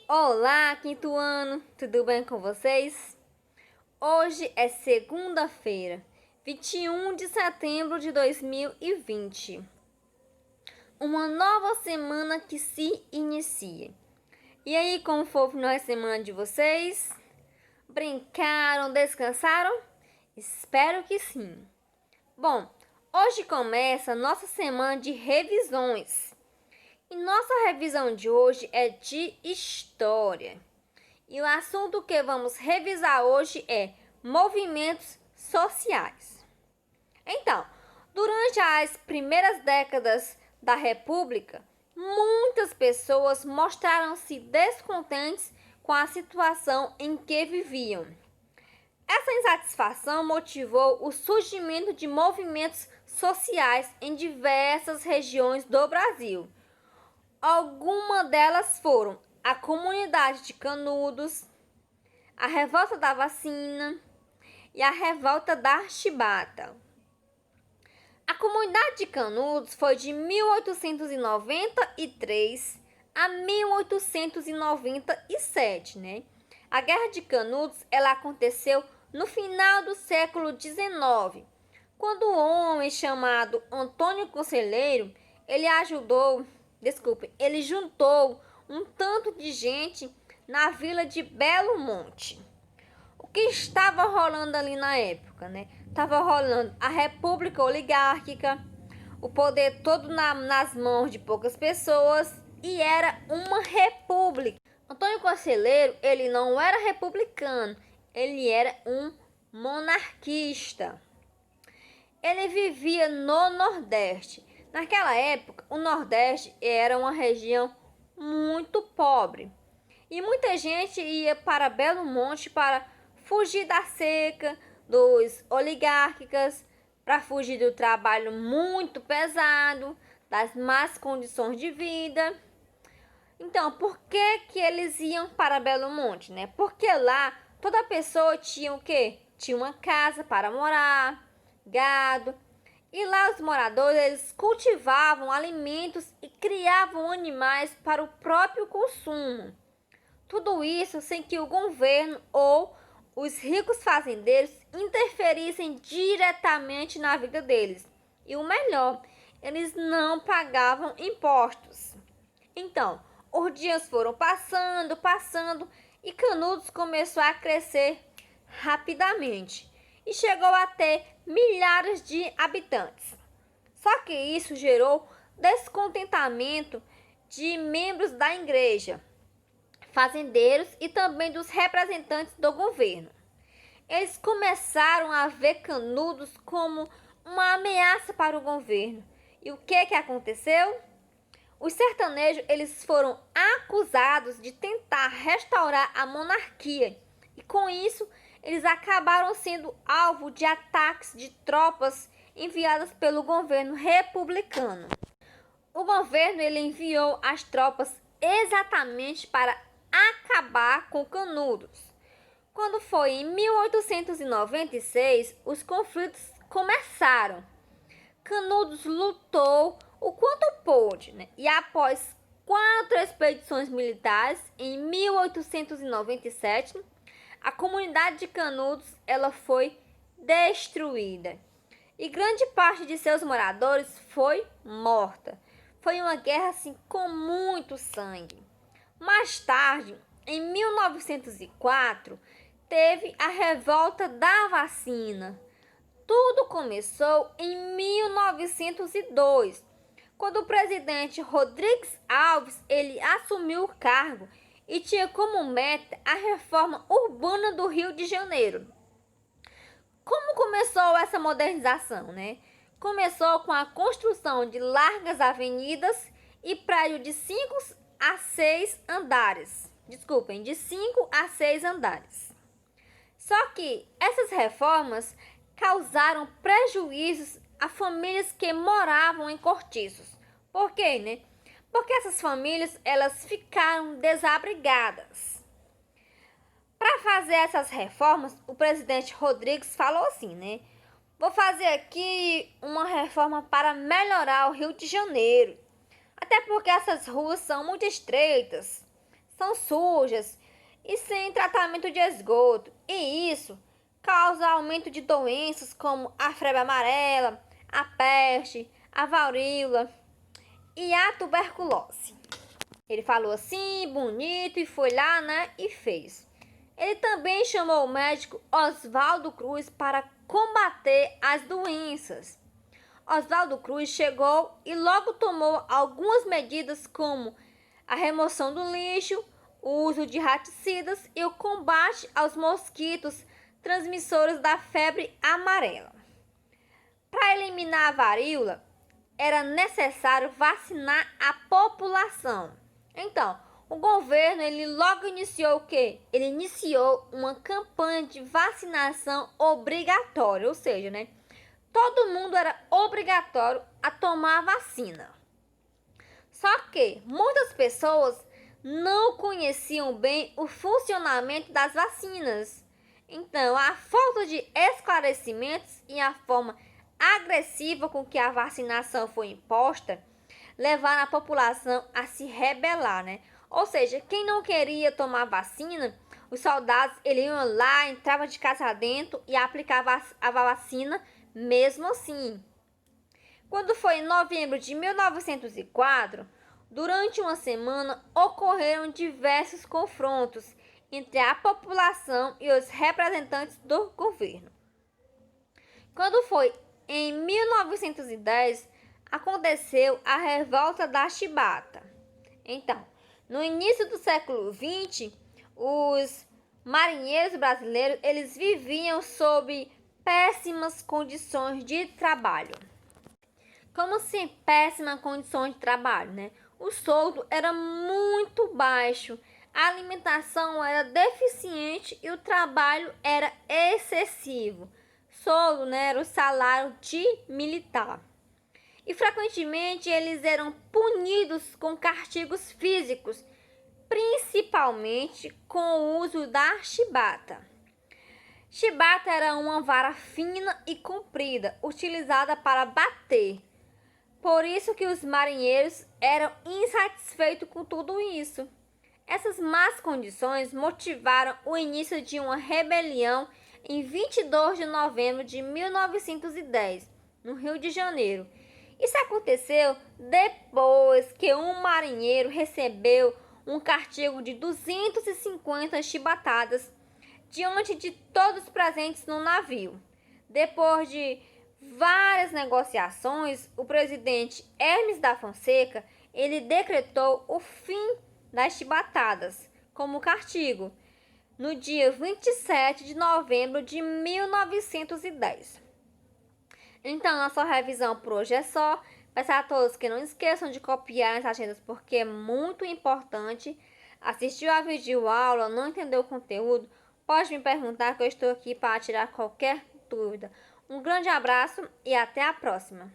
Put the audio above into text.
Olá, quinto ano, tudo bem com vocês? Hoje é segunda-feira, 21 de setembro de 2020. Uma nova semana que se inicia. E aí, como foi o final de semana de vocês? Brincaram, descansaram? Espero que sim. Bom, hoje começa a nossa semana de revisões. E nossa revisão de hoje é de história. E o assunto que vamos revisar hoje é movimentos sociais. Então, durante as primeiras décadas da República, muitas pessoas mostraram-se descontentes com a situação em que viviam. Essa insatisfação motivou o surgimento de movimentos sociais em diversas regiões do Brasil. Algumas delas foram a Comunidade de Canudos, a Revolta da Vacina e a Revolta da Chibata. A Comunidade de Canudos foi de 1893 a 1897, né? A Guerra de Canudos, ela aconteceu no final do século XIX, quando um homem chamado Antônio Conselheiro, ele juntou um tanto de gente na vila de Belo Monte. O que estava rolando ali na época, né? Estava rolando a república oligárquica, o poder todo nas mãos de poucas pessoas e era uma república. Antônio Conselheiro, ele não era republicano, ele era um monarquista. Ele vivia no Nordeste. Naquela época, o Nordeste era uma região muito pobre. E muita gente ia para Belo Monte para fugir da seca, dos oligárquicas, para fugir do trabalho muito pesado, das más condições de vida. Então, por que eles iam para Belo Monte, né? Porque lá toda pessoa tinha o quê? Tinha uma casa para morar, gado. E lá os moradores eles cultivavam alimentos e criavam animais para o próprio consumo. Tudo isso sem que o governo ou os ricos fazendeiros interferissem diretamente na vida deles. E o melhor, eles não pagavam impostos. Então, os dias foram passando e Canudos começou a crescer rapidamente e chegou a ter milhares de habitantes. Só que isso gerou descontentamento de membros da igreja, fazendeiros e também dos representantes do governo. Eles começaram a ver Canudos como uma ameaça para o governo. E o que aconteceu? Os sertanejos eles foram acusados de tentar restaurar a monarquia e com isso eles acabaram sendo alvo de ataques de tropas enviadas pelo governo republicano. O governo ele enviou as tropas exatamente para acabar com Canudos. Quando foi em 1896, os conflitos começaram. Canudos lutou o quanto pôde, né? E após 4 expedições militares, em 1897, a comunidade de Canudos ela foi destruída e grande parte de seus moradores foi morta. Foi uma guerra assim com muito sangue. Mais tarde, em 1904, teve a revolta da vacina. Tudo começou em 1902, quando o presidente Rodrigues Alves ele assumiu o cargo e tinha como meta a reforma urbana do Rio de Janeiro. Como começou essa modernização, né? Começou com a construção de largas avenidas e prédios de 5 a 6 andares. De 5 a 6 andares. Só que essas reformas causaram prejuízos a famílias que moravam em cortiços. Por quê, né? Porque essas famílias elas ficaram desabrigadas. Para fazer essas reformas, o presidente Rodrigues falou assim, né? Vou fazer aqui uma reforma para melhorar o Rio de Janeiro. Até porque essas ruas são muito estreitas. são sujas e sem tratamento de esgoto, e isso causa aumento de doenças como a febre amarela, a peste, a varíola e a tuberculose. Ele falou assim, bonito, e foi lá, né, e fez. Ele também chamou o médico Oswaldo Cruz para combater as doenças. Oswaldo Cruz chegou e logo tomou algumas medidas como a remoção do lixo, o uso de raticidas e o combate aos mosquitos transmissores da febre amarela. Para eliminar a varíola, era necessário vacinar a população. Então, o governo ele logo iniciou o quê? Ele iniciou uma campanha de vacinação obrigatória, ou seja, né? Todo mundo era obrigatório a tomar a vacina. Só que muitas pessoas não conheciam bem o funcionamento das vacinas. Então, a falta de esclarecimentos e a forma agressiva com que a vacinação foi imposta levaram a população a se rebelar, né? Ou seja, quem não queria tomar vacina, os soldados eles iam lá, entravam de casa dentro e aplicavam a vacina mesmo assim. Quando foi em novembro de 1904, durante uma semana ocorreram diversos confrontos entre a população e os representantes do governo. Quando foi em 1910, aconteceu a revolta da Chibata. Então, no início do século XX, os marinheiros brasileiros eles viviam sob péssimas condições de trabalho. Como assim, péssimas condições de trabalho, né? O soldo era muito baixo, a alimentação era deficiente e o trabalho era excessivo. Soldo, né, era o salário de militar. E frequentemente eles eram punidos com castigos físicos, principalmente com o uso da chibata. Chibata era uma vara fina e comprida, utilizada para bater. Por isso que os marinheiros eram insatisfeitos com tudo isso. Essas más condições motivaram o início de uma rebelião em 22 de novembro de 1910, no Rio de Janeiro. Isso aconteceu depois que um marinheiro recebeu um castigo de 250 chibatadas diante de todos os presentes no navio. Depois de várias negociações, o presidente Hermes da Fonseca ele decretou o fim das chibatadas como castigo no dia 27 de novembro de 1910. Então, nossa revisão por hoje é só. Peço a todos que não esqueçam de copiar as agendas porque é muito importante. Assistiu a videoaula, não entendeu o conteúdo? Pode me perguntar que eu estou aqui para tirar qualquer dúvida. Um grande abraço e até a próxima!